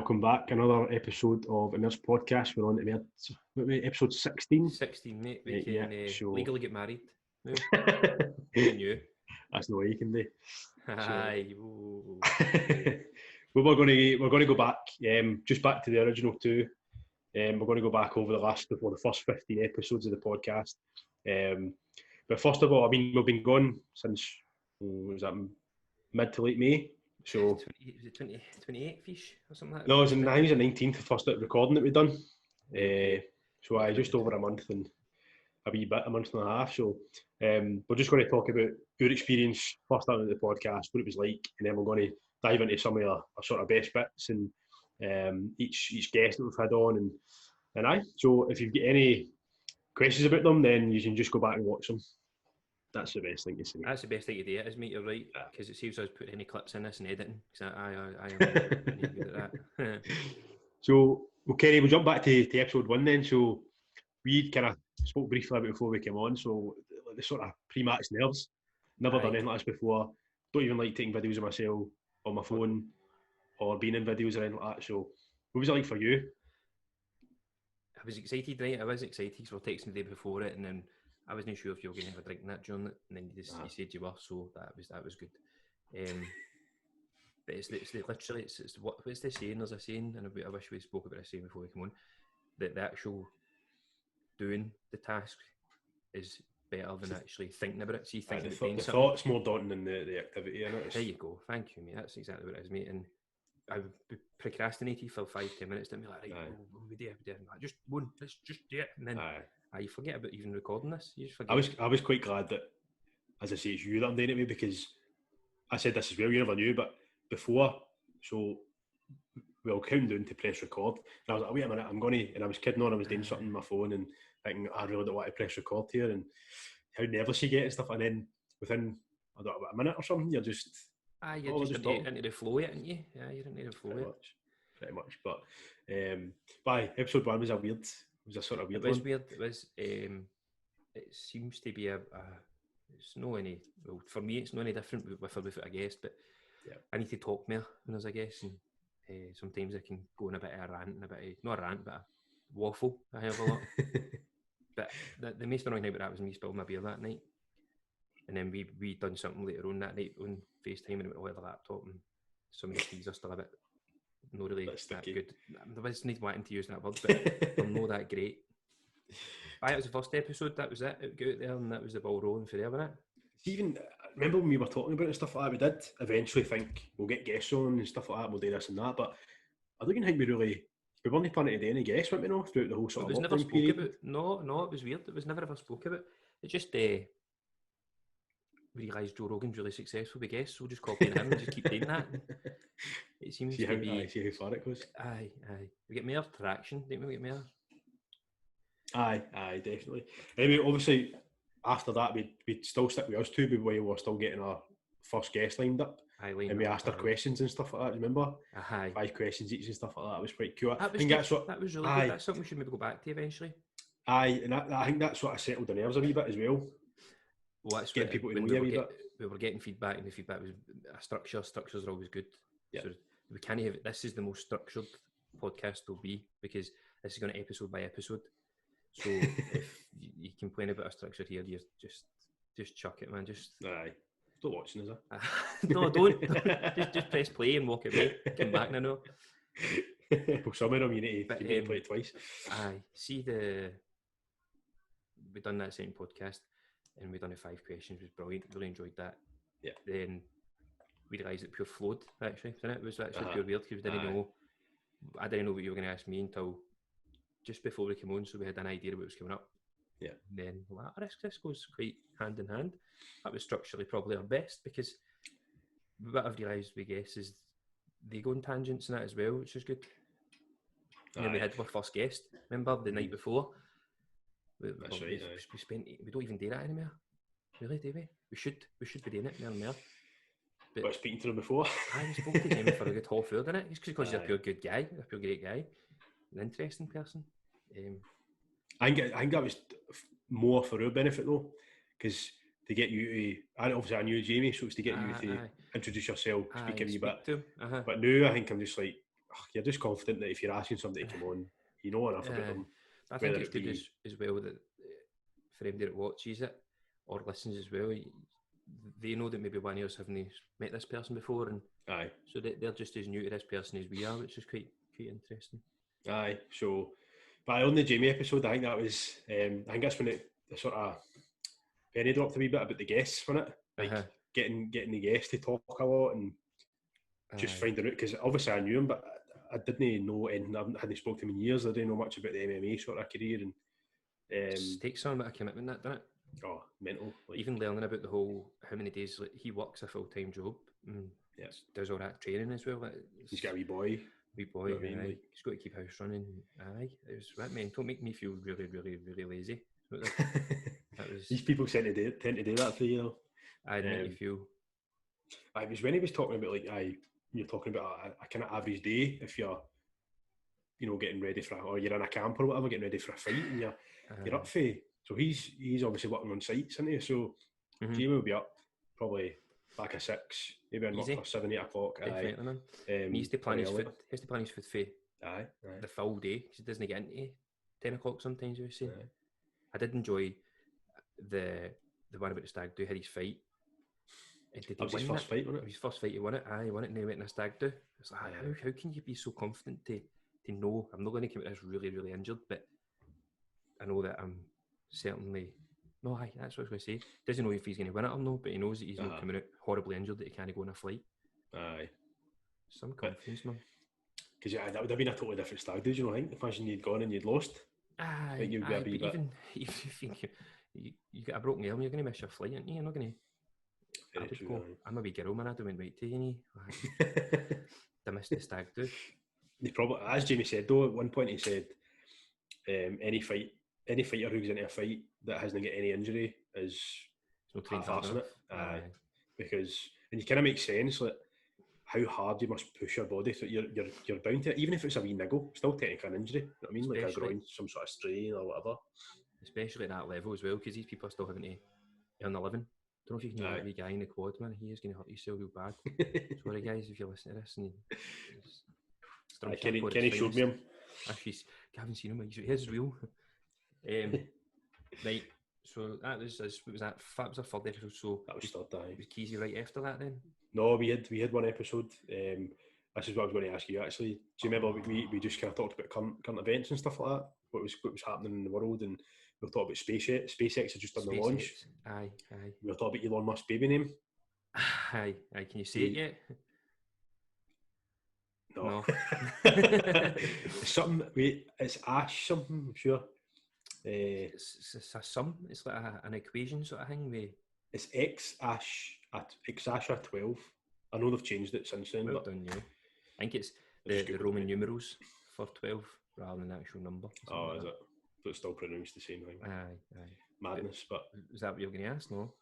welcome back. Another episode of Immerse Podcast. We're on to episode 16. 16, mate. We can legally get married. No. You. That's no way you can do. Aye. Well, we're going to go back, just back to the original two. We're going to go back over the first 15 episodes of the podcast. But first of all, I mean, we've been gone since was that mid to late May. So was it 28th-ish or something like that? No, it was the 19th, the first recording that we've done. So I just over a month and a month and a half. So we're just going to talk about your experience first starting the podcast, what it was like, and then we're going to dive into some of our sort of best bits and each guest that we've had on and aye. So if you've got any questions about them, then you can just go back and watch them. That's the best thing to say. That's the best thing to do, it is, mate. You're right, because it saves us putting any clips in this and editing. Because I am good at that. So, Kerry, we'll jump back to episode 1 then. So, we kind of spoke briefly about it before we came on. So, the sort of pre-match nerves. Never done anything like this before. Don't even like taking videos of myself on my phone or being in videos or anything like that. So, what was it like for you? I was excited, right? I was excited because we were texting the day before it, and then I wasn't sure if you were going to have a drink in that during it, and then you said you were, so that was good. But it's literally what's the saying? There's a saying, and I wish we spoke about this saying before we come on. That the actual doing the task is better than actually thinking about it. See, thinking about the thought's more daunting than the activity. There you go. Thank you, mate. That's exactly what it is, mate. And I would be procrastinating for 5-10 minutes. Then be like, right, we do it. Just one. Let's just do it, and then. You forget about even recording this. You just forget. I was quite glad that, as I say, it's you that I'm doing it with, because I said this as well, you never knew, but before, so we were counting down to press record, and I was like, wait a minute, and I was kidding on, I was doing something on my phone and thinking, I really don't want to press record here, and how nervous you get and stuff, and then within, I don't know, about a minute or something, you're just... you're just into the flow, aren't you? Yeah, you're into the flow. Pretty much, but episode 1 was weird. It was a sort of weird one. It was weird. It was. It seems to be it's no any. Well, for me, it's no any different with a guest. But I need to talk more when there's a guest, and sometimes I can go on a bit of a rant and not a rant, but a waffle. I have a lot. But the most annoying thing about that was me spilling my beer that night, and then we done something later on that night on FaceTime, and it went all the laptop, and some of the keys are still a bit. Not really that good. I was not wanting to use that word, but I'm not that great. It was the first episode, that was it. It got out there and that was the ball rolling forever, wasn't it? Even, remember when we were talking about it and stuff like that, we did eventually think we'll get guests on and stuff like that, we'll do this and that, but I don't even think we weren't planning to do any guests, weren't we, no, throughout the whole sort of lockdown never spoke period. About. No, it was weird. It was never ever spoke about. It just, we realised Joe Rogan's really successful with guests, so we'll just copy him and just keep doing that. It seems see to be... See how far it goes. Aye. We get more traction, don't we? Get more? Aye, definitely. Anyway, obviously, after that, we'd still stick with us two, but we were still getting our first guest lined up. And we asked our questions and stuff like that, remember? 5 questions each and stuff like that. It was quite cool. That was really good. That's something we should maybe go back to eventually. Aye, and I think that's what I settled the nerves a wee bit as well. Well, that's getting people to know you a wee bit. We were getting feedback, and the feedback was a structure. Structures are always good. Yeah. So we can't have it. This is the most structured podcast will be, because this is going to episode by episode. So if you complain about a structure here, you just chuck it, man. Aye. Still watching, is it? No, don't. just press play and walk away. Come back now. No. Well, some of them you need to play it twice. Aye. See we done that same podcast. And we done the 5 questions. It was brilliant. Really enjoyed that. Yeah. Then we realised it pure flowed, actually, didn't it? It was actually pure weird, because I didn't know what you were going to ask me until just before we came on, so we had an idea of what was coming up. Yeah. And then this goes quite hand in hand. That was structurally probably our best, because what I've realised with guests is they go on tangents and that as well, which is good. And then we had our first guest, remember, the night before. That's right. We don't even do that anymore. Really, do we? We should be doing it more and more. But speaking to them before. I spoke to Jamie for a good half hour, didn't it? Just because he's a pure good guy, a pure great guy, an interesting person. I think that was more for our benefit though, because to get you to, obviously I knew Jamie, so it's to get you to introduce yourself, speak a wee bit. But now I think I'm just like, you're just confident that if you're asking somebody to come on, you know enough about them. I think it's good as well that for anybody that watches it or listens as well, they know that maybe one of us haven't met this person before, and aye, so they're just as new to this person as we are, which is quite interesting. Aye, so but on the Jamie episode, I think that was I think that's when the sort of penny dropped a wee bit about the guests from it, like getting the guests to talk a lot and just finding out, because obviously I knew him, but I didn't know anything. I hadn't spoken to him in years. I didn't know much about the MMA sort of career, and it takes some bit of commitment, that, doesn't it? Oh, mental. Like, even learning about the whole how many days he works a full-time job, and does all that training as well. He's got a wee boy. You know what I mean? Like, he's got to keep house running. Aye, it was that mental. Make me feel really, really, really lazy. That was. These people tend to do that for you, know. I make you feel. It was when he was talking about you're talking about a kind of average day if you're, getting ready for, or you're in a camp or whatever, getting ready for a fight, and you're up for. So he's obviously working on sites, isn't he? So Jamie will be up probably back at 6, maybe on for 7, 8 o'clock. Definitely, man. He has to plan his food. He has to plan his food for the full day, because he doesn't get into 10 o'clock sometimes. You see, I did enjoy the one about the stag do, had his fight. That was his first fight, wasn't it? His first fight, he won it. He won it, and he went in a stag do. It's like, how can you be so confident to know I'm not going to come out this really, really injured, but I know that I'm certainly. No, that's what I was going to say. Doesn't know if he's going to win it or no, but he knows that he's not coming out horribly injured, that he can't go on a flight. Aye. Some confidence, man. Because that would have been a totally different stag do, I think. Imagine you'd gone and you'd lost. Aye, you'd be but even if you get a broken arm, you're going to miss your flight, aren't you? You're not going to... I'm a wee girl, man. I don't went right to you. I missed the stag do. They probably, as Jamie said though, at one point he said, any fighter who goes into a fight that hasn't got any injury is half-arsing it. Aye. Because, and you kind of make sense, like how hard you must push your body. So you're bound to it, even if it's a wee niggle, still technically an injury. You know what I mean? Like a groin, some sort of strain or whatever. Especially at that level as well, because these people are still having to earn a living. Don't know if you can hear that wee guy in the quad, man. He is going to hurt yourself real bad. Sorry guys, if you're listening to this. And Kenny showed me him. Actually, I haven't seen him. He's real. Right, so that was that was our third episode. So that was third. Was Keezy right after that then? No, we had one episode. This is what I was going to ask you actually. Do you remember we just kind of talked about current events and stuff like that? What was happening in the world, and we were talking about SpaceX. SpaceX had just done the launch. Aye. We were talking about Elon Musk's baby name. Aye. Can you say it yet? No. It's Ash something, I'm sure. It's a sum. It's like an equation sort of thing. It's X-Ash 12. I know they've changed it since then. Well done, yeah. I think it's the Roman numerals for 12 rather than the actual number. Oh, is it? But it's still pronounced the same thing. Aye. Madness, but is that what you're going to ask? No.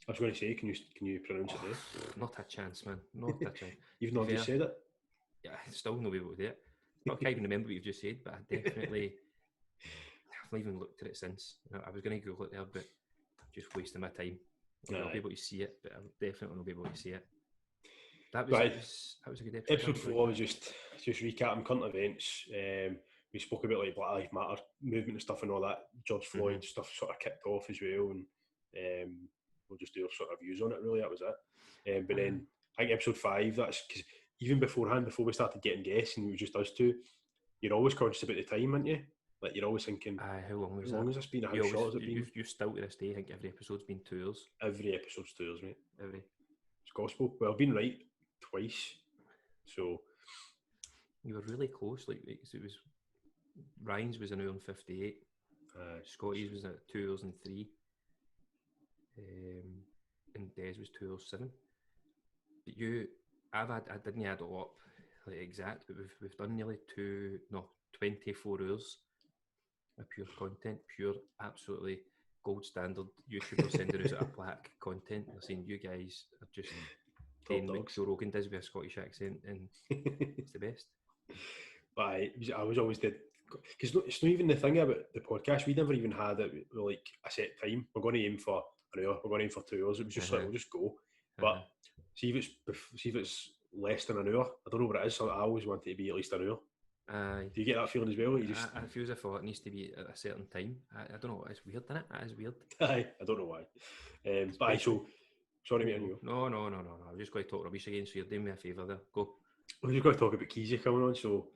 I was going to say, can you pronounce it there? Not a chance, man. Not a chance. You've not just said it? Yeah, I still no be able to do it. I can't even remember what you've just said, but I definitely... I've not even looked at it since. I was going to Google it there, but I'm just wasting my time. I'll be able to see it, but I'll definitely not be able to see it. That was a good episode. Episode 4 was just recapping current events. We spoke about like Black Lives Matter movement and stuff and all that. George Floyd stuff sort of kicked off as well, and we'll just do our sort of views on it. Really, that was it. But then I think episode 5. That's because even beforehand, before we started getting guests, and it was just us two, you're always conscious about the time, aren't you? Like you're always thinking, how long has this been? How short has it been? You still to this day think every episode's been 2 hours. Every episode's 2 hours, mate. Every. It's gospel. Well, I've been right twice, so you were really close. Like it was, Ryan's was an hour and 58. Scotty's was at 2 hours and 3. And Des was 2 hours 7. But I didn't add it up like exact, but we've done nearly 24 hours of pure content, pure, absolutely gold standard YouTubers sending us a plaque content. They're saying you guys are just playing like Joe Rogan does with a Scottish accent, and it's the best. But I was always the, because it's not even the thing about the podcast. We never even had it like a set time. We're going to aim for an hour. We're going to aim for 2 hours. It was just like we'll just go. But see if it's less than an hour. I don't know what it is, so I always want it to be at least an hour. Do you get that feeling as well? I feel as if it needs to be at a certain time. I don't know, it's weird, isn't it? It is weird. I don't know why. But so, sorry mate, you go. No. I'm just going to talk rubbish again, so you're doing me a favour there. Go. We're just going to talk about Keezy coming on, so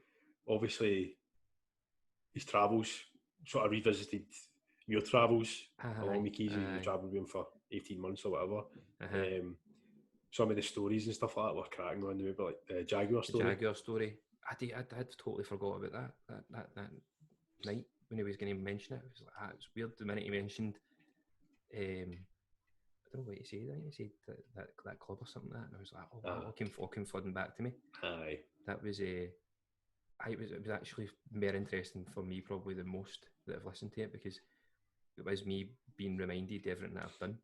obviously his travels, sort of revisited your travels along with Keezy. You travelled with him for 18 months or whatever. Some of the stories and stuff like that were cracking on, maybe like the Jaguar story. The Jaguar story. I'd totally forgot about that night when he was going to mention it. It was like, it's weird the minute he mentioned, I don't know what he said. I think he said that club or something like that, and I was like, oh, it came flooding back to me. Aye. That was it was actually more interesting for me probably the most that I've listened to it, because it was me being reminded of everything that I've done.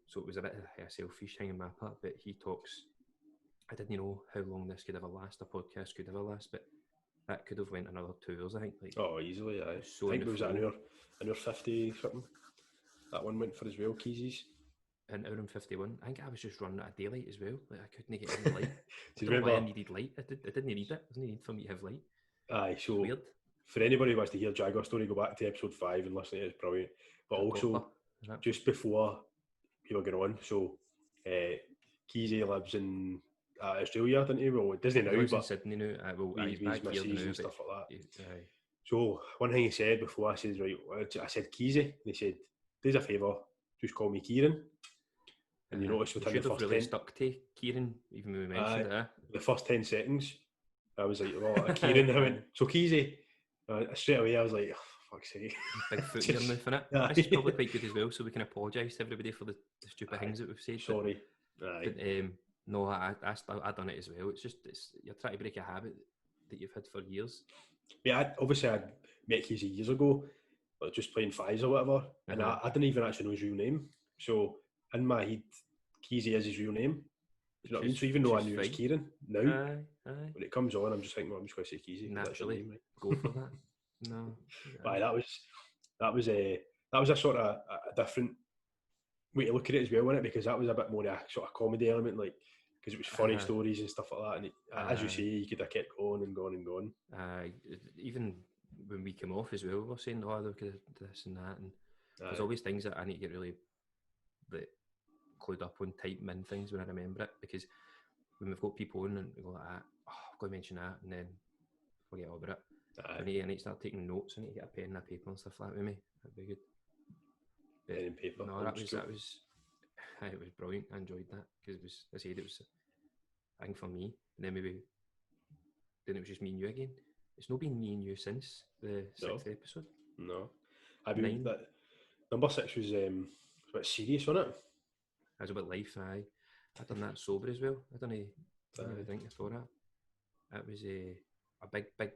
So it was a bit of a selfish thing on my part, but he talks. I didn't know how long this could ever last. A podcast could ever last, but that could have went another 2 hours. I think. Easily. Aye. So I think it was an hour 50 something. That one went for as well, Keezy's. An hour and 51. I think I was just running out of daylight as well. Like I couldn't get any light. I don't know why I needed light. I didn't need it. There was no need for me to have light. Aye, so weird. For anybody who wants to hear Jaguar story, go back to episode 5 and listen to it. It's brilliant. But also, just before we were going on, so Keezy lives in Australia, doesn't he? Well, it doesn't now, but in Sydney now. He's back here now, and stuff like that. Aye. So one thing he said before, I said, Keezy, and he said, "Do us a favour, just call me Kieran." And you notice within the first really stuck to Kieran, even when we mentioned it. The first 10 seconds, I was like, "Well, Kieran." I went, "So Keezy." Straight away, I was like, oh, fuck's sake. Big foot in your mouth, innit? This is probably quite good as well, so we can apologise to everybody for the stupid things that we've said. Sorry. But no, I done it as well. It's you're trying to break a habit that you've had for years. Yeah, obviously I met Keezy years ago, but just playing fives or whatever, and I didn't even actually know his real name. So in my head, Keezy is his real name. You know what I mean? So even though I knew it was Kieran, now when it comes on, I'm just thinking, well, I'm just going to say Keezy. Naturally, go for that. No, but that was a sort of a different way to look at it as well, wasn't it? Because that was a bit more a sort of comedy element, like because it was funny stories and stuff like that. And as you say, you could have kept going and going and going. Even when we came off as well, we were saying, "Oh, look at this and that," and there's always things that I need to get really clued up on, typing in things when I remember it, because when we've got people in and we go like that, I've got to mention that, and then forget all about it. I need to start taking notes. I need to get a pen and a paper and stuff like that with me. That'd be good. Pen and paper. No, it was brilliant. I enjoyed that because it was a thing for me. And then it was just me and you again. It's not been me and you since the 6th episode. No. That number 6 was a bit serious, wasn't it? It was about life. I done that sober as well. I didn't even drink before that. It was a big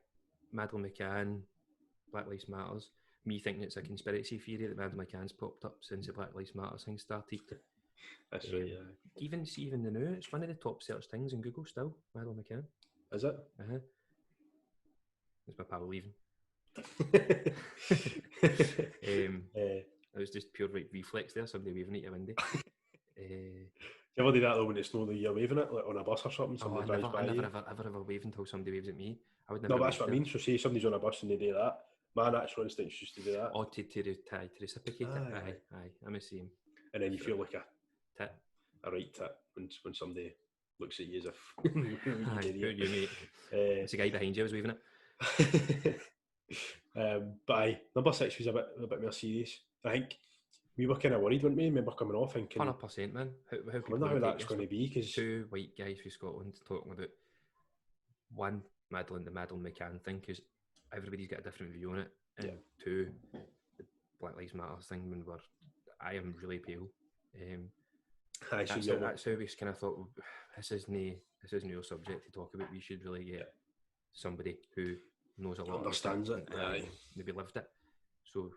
Madeleine McCann, Black Lives Matters. Me thinking it's a conspiracy theory that Madeleine McCann's popped up since the Black Lives Matter thing started. That's right, yeah. Even the new, it's one of the top search things in Google still, Madeleine McCann. Is it? It's my pal leaving. It was just pure reflex there, somebody waving at your window. You ever do that though when it's not that you're waving it, like on a bus or something? Somebody drives by you? I never ever wave until somebody waves at me. I would never. No, but that's what I mean. So say somebody's on a bus and they do that. My natural instinct is just to do that. Oh, to reciprocate it. Aye, I'm the same. And then you feel like a right tit when somebody looks at you as if you mate. It's the guy behind you was waving it. But aye, number 6 was a bit more serious. I think we were kind of worried, weren't we? Remember coming off thinking 100%, man. I wonder how that's going to be, because 2 white guys from Scotland talking about one, the Madeleine McCann thing, because everybody's got a different view on it, and 2, the Black Lives Matter thing, when I am really pale. That's how we kind of thought, well, this isn't your subject to talk about. We should really get somebody who knows a lot, understands it, maybe lived it. So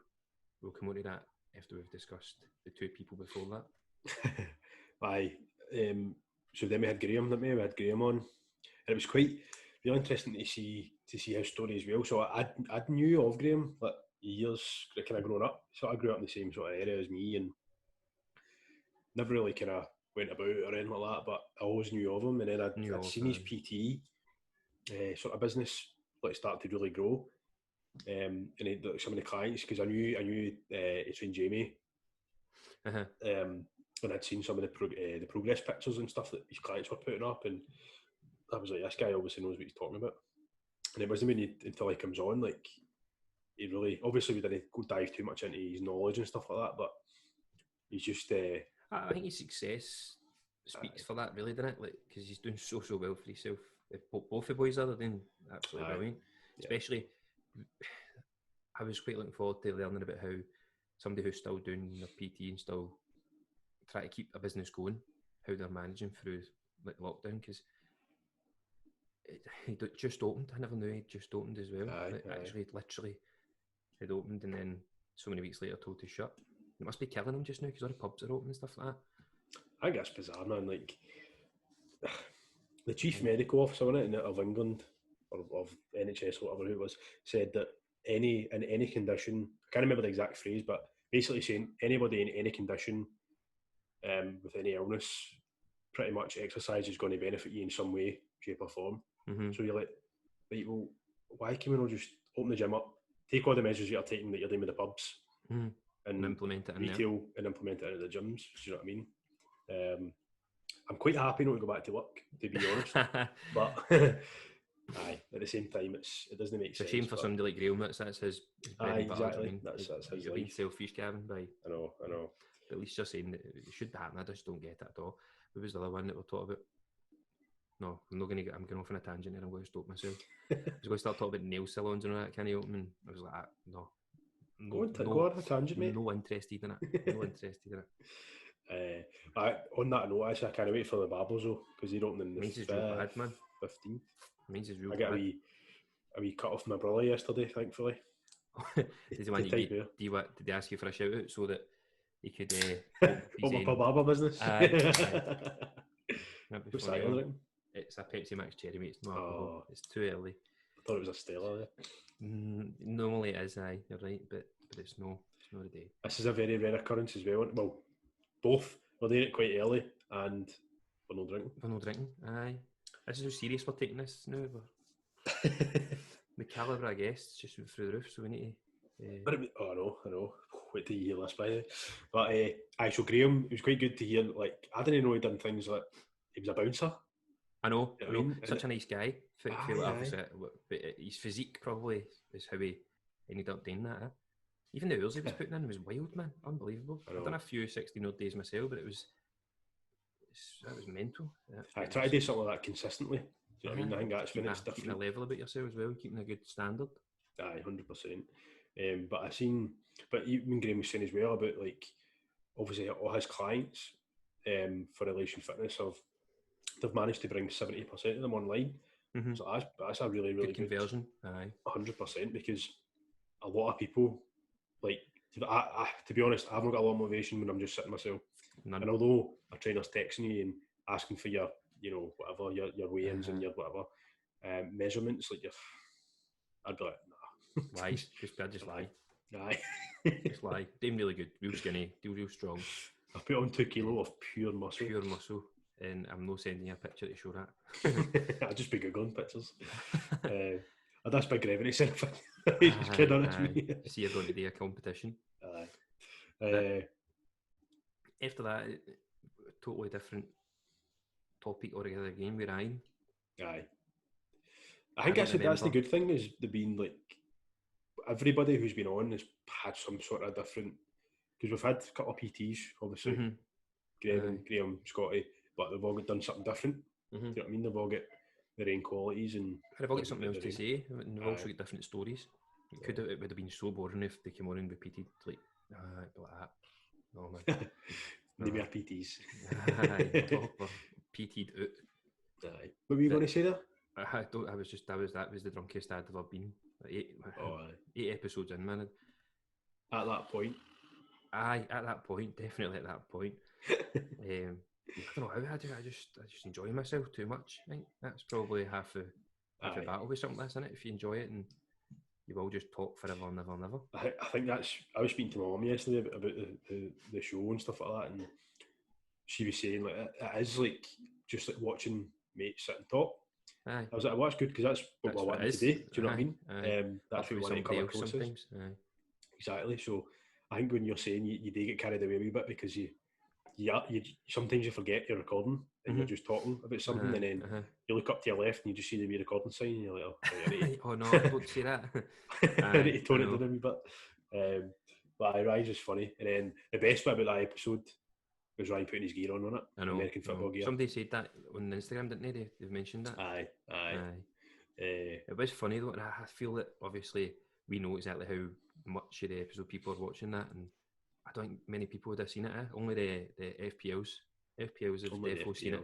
we'll come on to that after we've discussed the 2 people before that. Aye. So then we had Graham, didn't we? We had Graham on, and it was quite really interesting to see his story as well. So I knew of Graham like years kind of growing up. So I grew up in the same sort of area as me, and never really kind of went about it or anything like that, but I always knew of him, and then I'd seen his PT sort of business like start to really grow, and like, some of the clients, because I knew it's in Jamie, and I'd seen some of the progress pictures and stuff that his clients were putting up, and I was like, this guy obviously knows what he's talking about. And it wasn't until he comes on, like, he really, obviously we didn't go dive too much into his knowledge and stuff like that, but he's just I think his success speaks for that, really, doesn't it? Like, because he's doing so well for himself. Both the boys are doing absolutely brilliant. Especially, I was quite looking forward to learning about how somebody who's still doing their PT and still try to keep a business going, how they're managing through like lockdown, because he just opened. I never knew he'd just opened as well. Actually, literally, had opened and then so many weeks later told to shut. It must be killing him just now because all the pubs are open and stuff like that. I think that's bizarre, man. Like, the chief medical officer of England, or of NHS, or whatever it was, said that in any condition, I can't remember the exact phrase, but basically saying anybody in any condition with any illness, pretty much exercise is going to benefit you in some way, shape or form. So you're like, right, well, why can we not just open the gym up, take all the measures you're taking that you're doing with the pubs, and implement it in retail there, and implement it into the gyms? Do you know what I mean? I'm quite happy not to go back to work, to be honest. But aye, at the same time, it doesn't make sense. It's a shame for somebody like Graham. That's his bread and butter. Exactly. That's his you're life. Being selfish, Gavin. By I know. But at least you're saying that it should be happening. I just don't get it at all. Who was the other one that we're talking about? No, I'm not going to I'm going off on a tangent here. I'm going to stop myself. I was going to start talking about nail salons and all that. Can you open? I was like, no. Go on a tangent, mate. No interested in it. No interested in it. On that note, actually, I can't wait for the barbers though, because they're opening the 15th. Mine's is real bad. I got a wee cut off my brother yesterday, thankfully. Did they ask you for a shout out so that he could open up a barber business? What's that you're drinking? It's a Pepsi Max Cherry, mate. It's not alcohol. It's too early. I thought it was a Stella there. Normally it is, aye, you're right, but it's not a day. This is a very rare occurrence as well. Well, both. We're doing it quite early and we're not drinking. Aye. This is how serious we're taking this now. The calibre of guests just went through the roof, so we need to... I know. Wait till you hear this, by the way. But so Graham, it was quite good to hear, like, I didn't know he'd done things like, he was a bouncer. I know. Such a nice guy. But his physique probably is how he ended up doing that. Even the hours he was putting in was wild, man. Unbelievable. I've done a few 16-hour days myself, but that was mental. I try to do something like that consistently. Do you know what I mean? I think that's when it's different. Keeping a level about yourself as well, keeping a good standard. Aye, 100%. But even Graham was saying as well about, like, obviously all his clients for Elation Fitness they've managed to bring 70% of them online. So that's a really, really good conversion. Aye, 100%, because a lot of people, like, to be honest, I've not got a lot of motivation when I'm just sitting myself. None. And although a trainer's texting you and asking for your, whatever, your weigh-ins and your whatever measurements, like, I'd be like, nah. Lie. Just lie. Aye. Just lie. Doing really good, real skinny, real strong. I put on 2 kilo of pure muscle. And I'm not sending you a picture to show that. I'll just be Googling pictures. That's big revenue center. Just kidding on me. See, you're going to do a competition. After that, totally different topic altogether again with Ryan. Aye. I think that's the good thing, is there being, like, everybody who's been on has had some sort of different, because we've had a couple of PTs, obviously, Graham, Scotty, but they've all done something different. Do you know what I mean? They've all got their own qualities, and they've all got something else to say, and they've also got different stories. It would have been so boring if they came on and repeated like that. No, man. Maybe our PTs. PT'd out. Aye. What were you going to say there? That was the drunkest I'd ever been. 8 episodes in, man. At that point. Aye, at that point, definitely at that point. I don't know how I do. I just enjoy myself too much. I think that's probably half the battle with something like this, isn't it? If you enjoy it, and you will just talk forever and never. I think that's. I was speaking to my mum yesterday about the show and stuff like that, and she was saying like it is like just like watching mates sit and talk. Aye. I was like, well, that's good because that's what I wanted to do. Do you know what I mean? That's what we want to come across as. Exactly. So I think when you're saying you do get carried away a wee bit because you sometimes you forget you're recording and you're just talking about something, and then you look up to your left and you just see the wee recording sign and you're like, oh no, don't say that. I need to tone it down a wee bit. But Ryan's just funny. And then the best bit about that episode was Ryan putting his gear on it. I know. American football gear. Somebody said that on Instagram, didn't they? They've mentioned that. Aye. It was funny though, and I feel that obviously we know exactly how much of the episode people are watching that, and I don't think many people would have seen it. Only the FPLs have definitely seen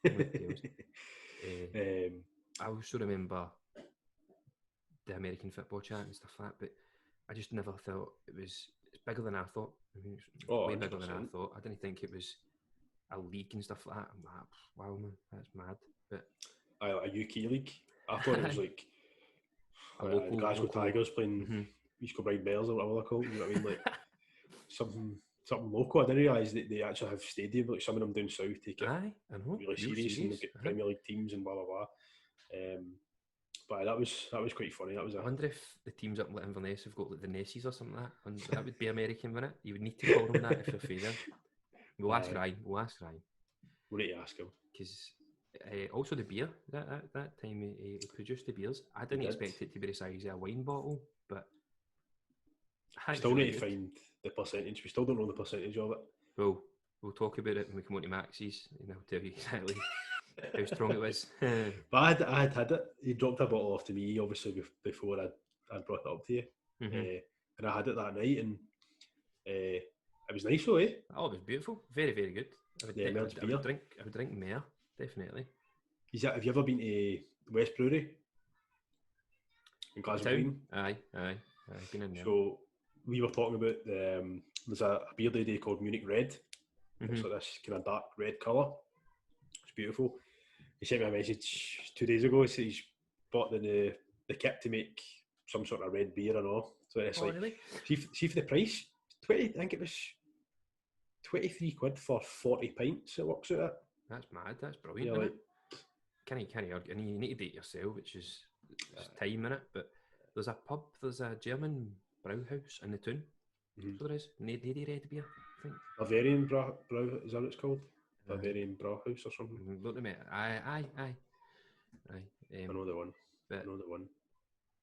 it. I also remember the American football chat and stuff like that, but I just never thought it's bigger than I thought. I mean, it's way bigger than I thought. I didn't think it was a league and stuff like that. I'm like, wow, man, that's mad. But a UK league. I thought it was like the Glasgow Tigers playing East Kilbride Bears or whatever they're called. You know what I mean? Like something local. I didn't realise that they actually have stadiums. Like some of them down south take it really serious, and they get Premier League teams and blah blah blah. But that was quite funny. I wonder if the teams up in Inverness have got like the Nessies or something like that. And that would be American, wouldn't it? You would need to call them that if you're feeding. We'll ask Ryan. We'll need to ask him. Because also the beer that time he produced the beers. I didn't expect it to be the size of a wine bottle, but still need to find the percentage. We still don't know the percentage of it. Well, we'll talk about it when we come on to Max's, and I'll tell you exactly how strong it was. But I had it. He dropped a bottle off to me, obviously, before I brought it up to you. And I had it that night, and it was nice, though, eh? Oh, it was beautiful. Very, very good. I would drink more, definitely. Have you ever been to West Brewery in Glasgow Green? Aye. Been in there. So we were talking about there's a beer day called Munich Red. It's like this kind of dark red colour. It's beautiful. He sent me a message 2 days ago. He said he's bought the kit to make some sort of red beer and all. So it's really? See for the price, I think it was 23 quid for 40 pints. It works out at. That's mad. That's brilliant. Yeah, like, can you argue? And you need to do it yourself, which is time in it. But there's there's a German brewhouse in the town. So there is. Nady red beer, I think. Bavarian Brau, is that what it's called? Bavarian Brauhaus or something? Look at me. Aye. I know the one.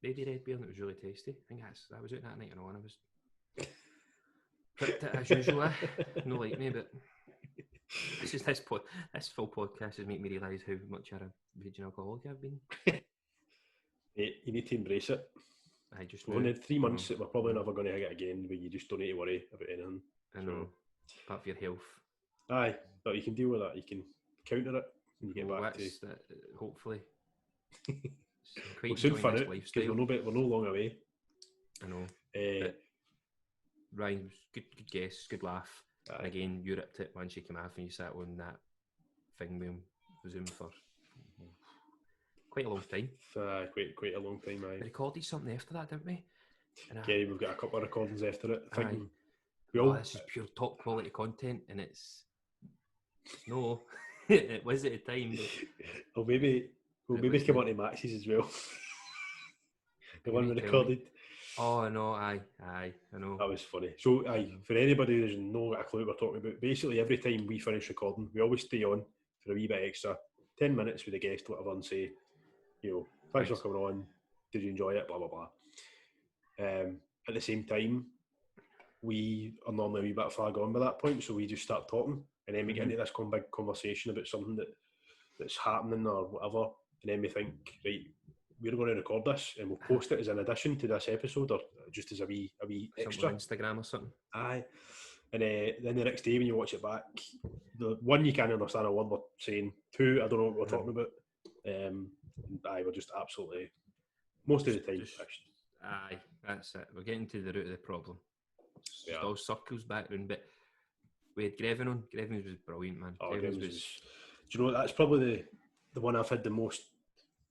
Nady red beer, and it was really tasty. I think that was out that night, and I was. But as usual, no like me, but this full podcast is making me realise how much of a raging alcoholic I've been. You need to embrace it. We've only had 3 months that we're probably never going to get again, but you just don't need to worry about anything. I know. Part of your health. Aye, but you can deal with that. You can counter it when you get back to. Hopefully. We'll soon find it because we're no long away. I know. Ryan, good guess, good laugh. Aye. And again, you ripped it once you came off and you sat on that thing with Zoom for quite a long time. Quite a long time, aye. We recorded something after that, didn't we? Yeah, we've got a couple of recordings after it. This is pure top quality content, and it's no, it was at the time. But we'll maybe come on to Max's as well. The one we recorded. Oh no, aye, I know. That was funny. So, for anybody who doesn't know a clue what we're talking about, basically every time we finish recording, we always stay on for a wee bit extra, 10 minutes with the guest, whatever, and say, thanks for coming on. Did you enjoy it? Blah blah blah. At the same time, we are normally a wee bit far gone by that point, so we just start talking, and then we get into this big conversation about something that's happening or whatever, and then we think, right, we're going to record this and we'll post it as an addition to this episode or just as a wee extra. On Instagram or something. Aye. And then the next day when you watch it back, the one you can't understand a word we're saying, 2 I don't know what we're talking about. We're just absolutely, most of the time. Aye, that's it. We're getting to the root of the problem. It all circles back around, but we had Grevin on. Grevin was brilliant, man. Grevin was. Do you know, that's probably the one I've had the most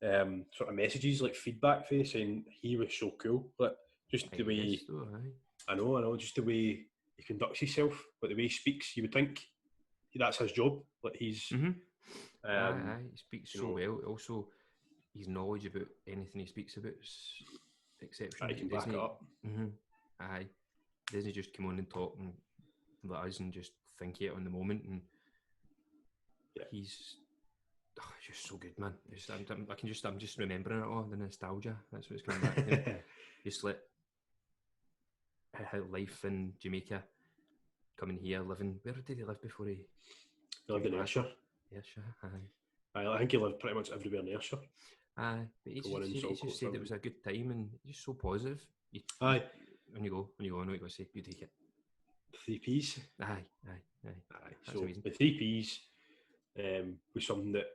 sort of messages, like feedback for, saying he was so cool. Like just the way I know, just the way he conducts himself, but the way he speaks, you would think that's his job. Like he's, aye, he speaks so well. Also, his knowledge about anything he speaks about is exceptional. I can back it up. Aye, he doesn't just come on and talk and let us and just think it on the moment. And he's just so good, man. I'm just remembering it all, the nostalgia. That's what it's coming back to. Just like how life in Jamaica, coming here, living. Where did he live before he lived in Ayrshire? Ayrshire, aye. I think he lived pretty much everywhere in Ayrshire. Aye, but he just said it was a good time and just so positive. Aye. When you go, I know what you're going to say. You take it. 3 Ps. Aye. So amazing. The 3 Ps was something that,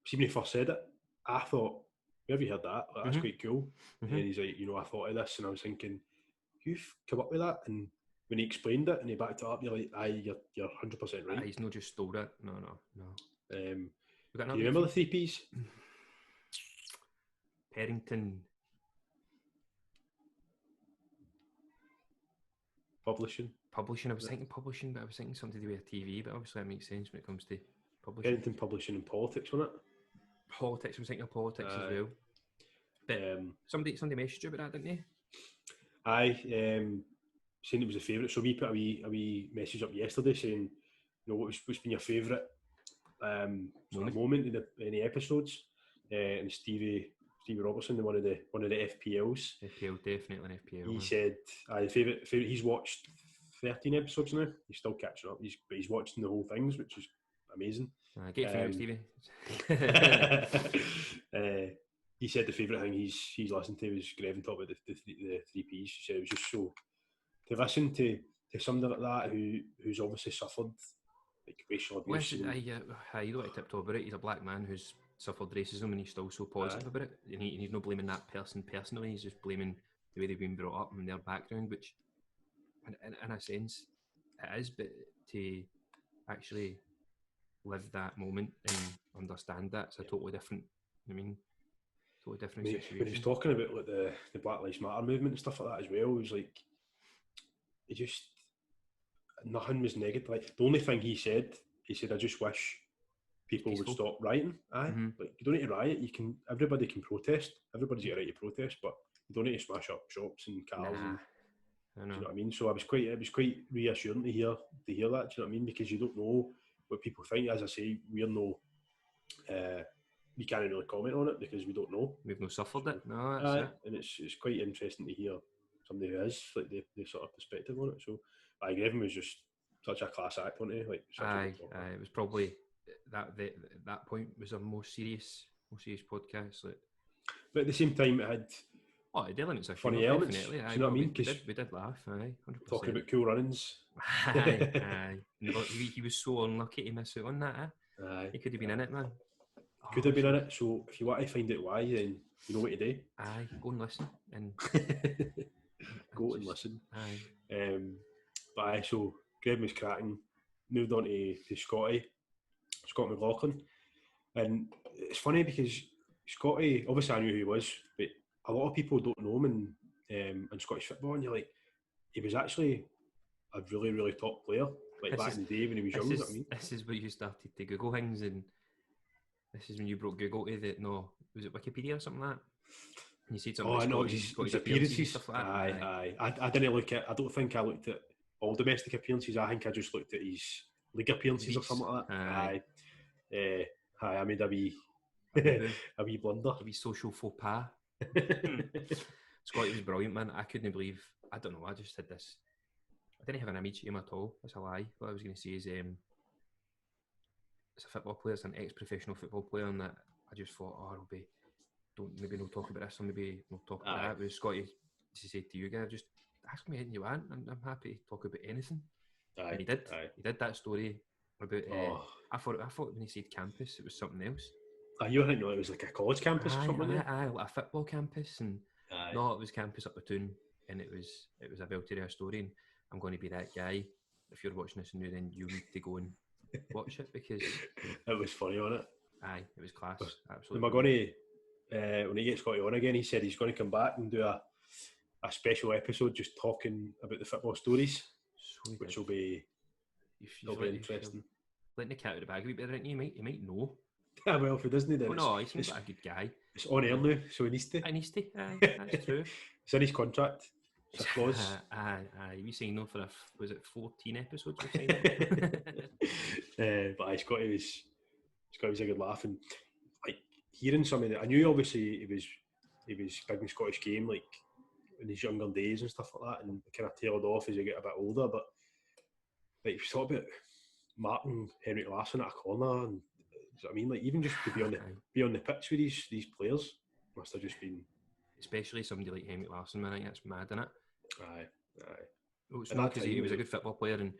see when he first said it, I thought, where have you heard that? Like, that's quite cool. And he's like, I thought of this, and I was thinking, you've come up with that? And when he explained it and he backed it up, you're like, aye, you're 100% right. He's not just stole it. No. Do you remember the 3 Ps? Perrington. Publishing. I was thinking publishing, but I was thinking something to do with TV, but obviously that makes sense when it comes to publishing. Perrington, publishing and politics, wasn't it? Politics, I was thinking of politics as well. But somebody messaged you about that, didn't they? Aye, saying it was a favourite. So we put a wee message up yesterday saying, what's been your favourite moment in the episodes? And Stevie Robertson, one of the FPLs. FPL, definitely an FPL. He said, favourite. He's watched 13 episodes now. He's still catching up. He's watching the whole things, which is amazing. Get from Stevie. He said the favourite thing he's listened to was Grevin talk about the 3 Ps. He said it was just so to listen to somebody like that who's obviously suffered like racial abuse. You don't want to tiptoe about it. He's a black man who's suffered racism and he's still so positive about it. And he's not blaming that person personally. He's just blaming the way they've been brought up and their background, which, in a sense, it is. But to actually live that moment and understand that, it's a totally different. Totally different situation. When he was talking about like the Black Lives Matter movement and stuff like that as well, it was like nothing was negative. Like the only thing he said, I just wish people would stop rioting. Like you don't need to riot. Everybody can protest. Everybody's got a right to protest, but you don't need to smash up shops and cars. Do you know what I mean? So it was quite reassuring to hear that. Do you know what I mean? Because you don't know what people think. As I say, we can't really comment on it because we don't know. We've not suffered it. No, that's it. And it's quite interesting to hear somebody who has like the sort of perspective on it. So, Grevin was just such a class act, wasn't he? Like, it was probably that point was a more serious podcast. Like, but at the same time, it had the elements of funny elements. Definitely. Do you know what I mean? We did laugh. 100%. Talking about cool runnings. He was so unlucky to miss out on that. He could have been in it, man. Could have been in it. So if you want to find out why, then you know what to do. Go and listen. And go and listen. So Greg was cracking. Moved on to Scott McLaughlin, and it's funny because Scotty, obviously I knew who he was, but a lot of people don't know him in Scottish football, and you're like, he was actually a really, really top player, like back in the day when he was young. This is where you started to Google things, and this is when you brought Google to the, was it Wikipedia or something like that? And you said something about Scottish appearances and stuff like that. Aye. I didn't look at, I don't think I looked at all domestic appearances. I think I just looked at his league appearances or something like that. Aye. I made a wee blunder. A wee social faux pas. Scotty was brilliant, man. I couldn't believe, I don't know, I just had this, I didn't have an image of him at all. That's a lie. What I was going to say is, it's a football player, it's an ex-professional football player, and that I just thought, maybe no talk about this, or maybe no talk about that. But Scotty, to say to you guys, just ask me anything you want. I'm happy to talk about anything. And he did. He did that story about. I thought when he said campus, it was something else. You were thinking it was like a college campus or something? Like a football campus, and no, it was campus up the town, and it was a Belterra story. And I'm going to be that guy. If you're watching this and then you need to go and watch it because it was funny, wasn't it? Aye, it was class. Absolutely. Am I going to, when he gets Scotty on again, he said he's going to come back and do a special episode just talking about the football stories, which will be interesting. letting the cat out of the bag a wee bit, didn't you? He might know. Ah, well, if he doesn't, then Oh no, he seems like a good guy. It's on air now, so he needs to. I needs to. That's true. It's in his contract. It's a clause. We signed on for was it 14 episodes we signed on? But Scotty was a good laugh, and like hearing some of it, I knew obviously he was big in Scottish game, like in his younger days and stuff like that, and kind of tailed off as he get a bit older. But like we talk about marking Henrik Larsson at a corner, and I mean, like even just to be on the pitch with these players must have just been. Especially somebody like Henrik Larsson, man, I think that's mad, isn't it? Aye. Well, it's not because he was a good football player and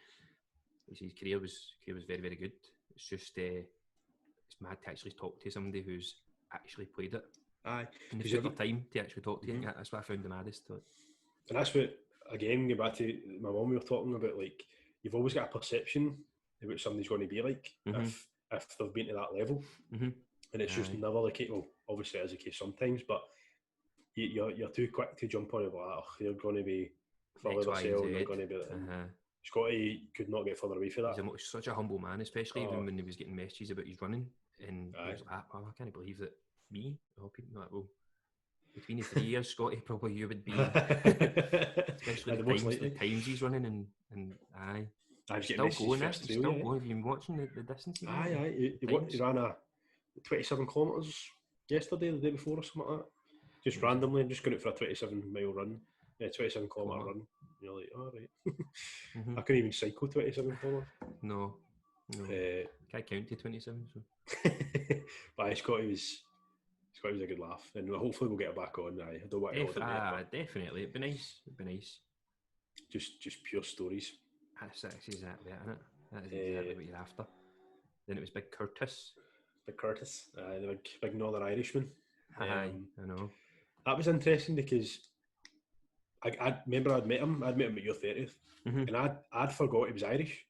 his career was very, very good. It's just it's mad to actually talk to somebody who's actually played it. Aye. And they've got the time to actually talk to you. That's what I found the maddest. And that's what, again, going back to my mum, we were talking about, like, you've always got a perception of what somebody's going to be like if they've been to that level. And it's just never the case. Well, obviously it is the case sometimes, but you're too quick to jump on it, like, oh, they're going to be further themselves, they're going to be... Scotty could not get further away from that. He's such a humble man, especially even when he was getting messages about his running. And he was like, oh, I can't believe that me, people like, well, between the 3 years, Scotty, probably you would be, especially the times he's running, and he's still going. Have you been watching the distance? He ran a 27 kilometres yesterday, the day before, or something like that. Just randomly, I'm just going out for a 27-mile run. Yeah, 27-kilometre run. You're like, all right. I couldn't even cycle 27 kilometres. No. Can't count to 27. So. But Scotty was a good laugh, and hopefully we'll get it back on. I don't want to definitely. It'd be nice. Just pure stories. That's exactly it, isn't it? That is exactly what you're after. Then it was Big Curtis. The big Northern Irishman. I know. That was interesting because I remember I'd met him at your 30th, and I'd forgot he was Irish.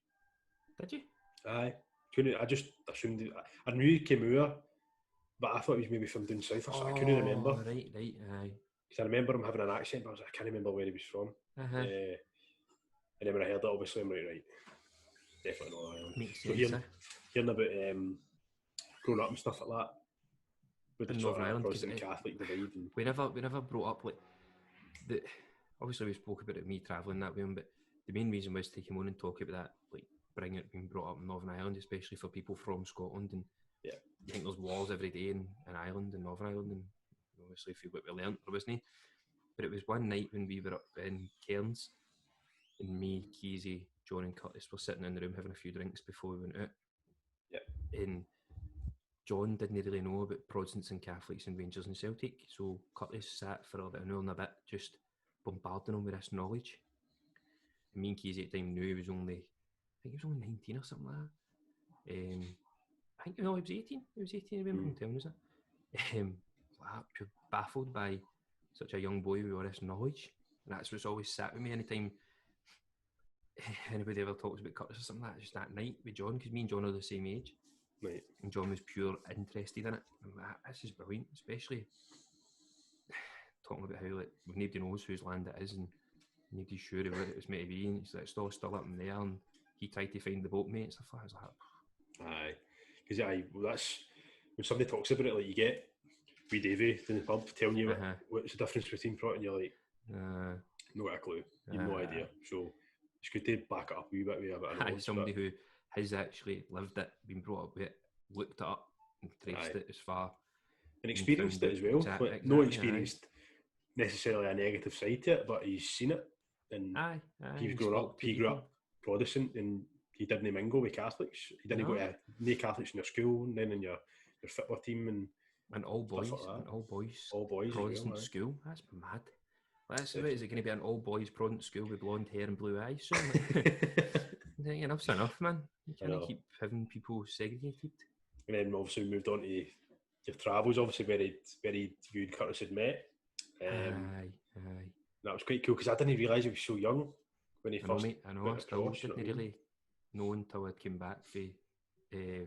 Did you? Aye. I just assumed I knew he came over, but I thought he was maybe from down south or something. I couldn't remember. Right, aye. Because I remember him having an accent, but I was like, I can't remember where he was from. And then when I heard it, obviously I'm like, right, definitely not Ireland. Makes so sense. Hearing about growing up and stuff like that, with the Northern Ireland, Protestant and Catholic divide. And we never brought up like the. Obviously, we spoke about it, me travelling that way, but the main reason was to come on and talk about that, like being brought up in Northern Ireland, especially for people from Scotland. And I think there's wars every day in Ireland and Northern Ireland, and obviously if what we learnt, there wasn't. But it was one night when we were up in Cairns, and me, Keezy, John, and Curtis were sitting in the room having a few drinks before we went out. And John didn't really know about Protestants and Catholics and Rangers and Celtic, so Curtis sat for about an hour and a bit just bombarding him with this knowledge. And me and Keezy at the time knew he was only 19 or something like that. I think he was 18. He was 18, I remember him telling us that. Baffled by such a young boy with all this knowledge. And that's what's always sat with me anytime anybody ever talks about Curtis or something like that. Just that night with John, because me and John are the same age. Right. And John was pure interested in it. And this is brilliant, especially talking about how like nobody knows whose land it is and nobody's sure of where it was meant to be, and it's still up in there, and he tried to find the boatmate and stuff like that. I was like, aye, because that's when somebody talks about it, like you get wee Davey in the pub telling you what's the difference between Prot, and you're like, no a clue, you've no idea. So it's good to back it up a wee bit with a bit of knowledge. Somebody who has actually lived it, been brought up with it, looked it up and traced it as far and experienced it as well. Exactly, not experienced necessarily a negative side to it, but he's seen it. And he grew up Protestant, and he didn't mingle with Catholics. He didn't go to no Catholics in your school, and then in your football team, and all boys, like all boys Protestant school. That's mad. Is it going to be an all boys Protestant school with blonde hair and blue eyes? So, enough's enough, man. You can't keep having people segregated. And then obviously we moved on to your travels. Obviously, very viewed Curtis had met. That was quite cool because I didn't realise he was so young when he first. I know. I still didn't really know until I came back for the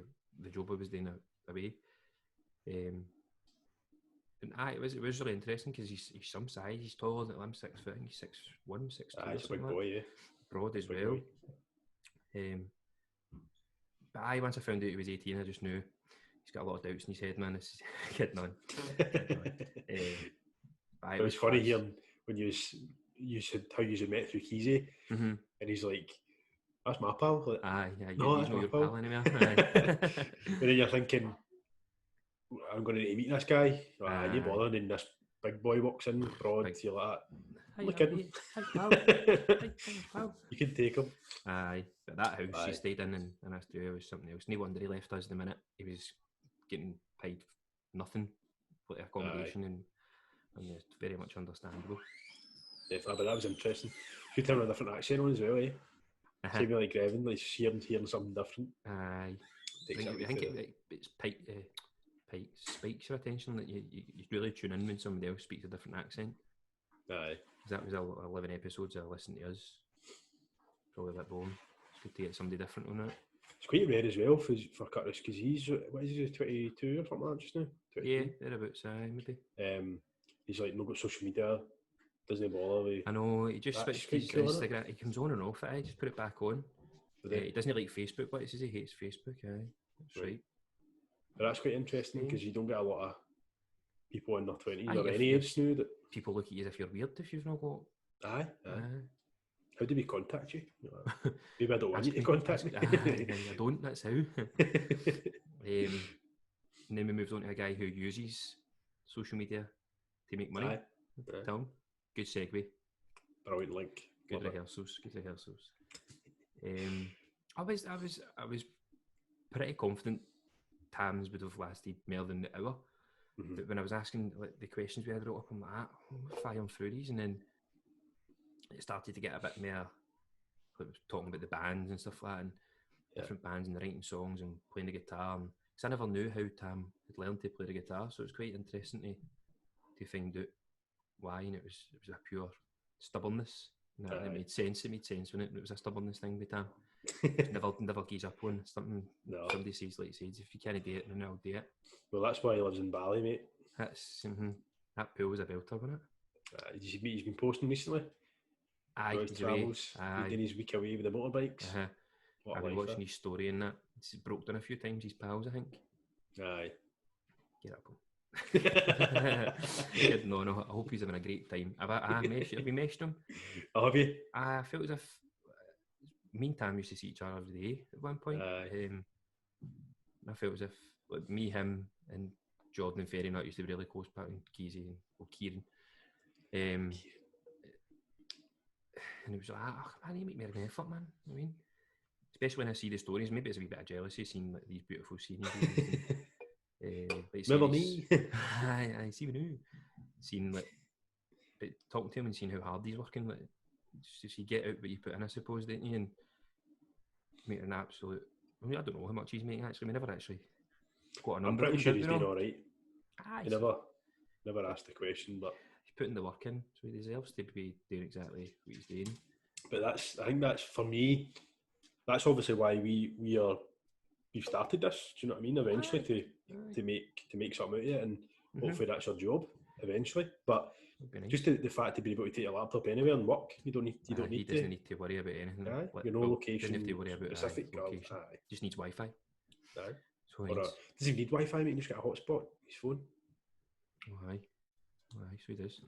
job I was doing away. And it was really interesting because he's some size. He's taller than I'm 6 foot. I think he's 6'1", 6'2". He's a big boy, yeah. Broad as well. But once I found out he was 18, I just knew he's got a lot of doubts in his head, man. This is kidding on. It was funny hearing when you said how you met through Keezy, and he's like, "That's my pal." Like, no, he's not your pal anymore. And then you're thinking, I'm going to meet this guy. You bothered, and this big boy walks in, broad. You're like, look at him. You can take him. But that house he stayed in Australia was something else. No wonder he left us the minute. He was getting paid nothing for the accommodation, and it's very much understandable. Definitely, but that was interesting. You tell me a different accent on as well, eh? Same like Grevin, like hearing something different. I think it's spikes your attention that you really tune in when somebody else speaks a different accent. That was 11 episodes I listened to us. Probably a bit boring. It's good to get somebody different on it. It's quite rare as well for Curtis, because he's, what is he, 22 or something like that just now? 22? Yeah, thereabouts, maybe. He's like, not got social media, doesn't bother with. I know, he just switched his Instagram. He comes on and off it, just put it back on. He doesn't like Facebook, but he says he hates Facebook, that's right. But that's quite interesting, because you don't get a lot of people in their 20s or any age now that... People look at you as if you're weird if you've not got... Aye. How do we contact you? Maybe I don't want you to contact me. I don't, that's how. And then we moved on to a guy who uses social media to make money. Tell him. Good segue. Brilliant link. Good rehearsals. I was pretty confident Tams would have lasted more than the hour. But when I was asking the questions we had wrote up, I'm like, firing through these, and then it started to get a bit more like talking about the bands and stuff like that, and different bands and writing songs and playing the guitar. Because I never knew how Tam had learned to play the guitar, so it was quite interesting to find out why. And it was a pure stubbornness. And it made sense. It made sense when it was a stubbornness thing with Tam. never gives up on something. Somebody says, like says, if you can't do it, then I'll do it. Well, that's why he lives in Bali, mate. That's that pool was a belter, wasn't it? He's been posting recently. His travels. Doing his week away with the motorbikes. I've been watching his story and that. He's broke down a few times, his pals, I think. Aye. Get up. No, I hope he's having a great time. Have we meshed him? Oh, have you? I felt as if me and Tam used to see each other every day at one point. I felt as if like, me, him, and Jordan and Ferry Nut used to be really close, Pat and Keezy and Kieran. And it was like, man, you make me an effort, man. I mean, especially when I see the stories, maybe it's a wee bit of jealousy seeing like, these beautiful scenes. Remember me? I see you. Seeing like, talking to him and seeing how hard he's working, like, just you get out what you put in, I suppose, don't you? And make an absolute. I mean, I don't know how much he's making actually. We never actually got a number. I'm pretty sure he's doing all right. He never asked the question, but he's putting the work in, so he deserves to be doing exactly what he's doing. But I think that's for me. That's obviously why we've started this. Do you know what I mean? Eventually, to make something out of it, and hopefully that's your job eventually. But nice. Just the fact to be able to take your laptop anywhere and work, you don't need. He doesn't need to worry about anything. You're no location. Doesn't have to worry about specific location. Just needs Wi-Fi. Aye. So does he need Wi-Fi? Mate, just get a hotspot. His phone. Oh, aye, so he does.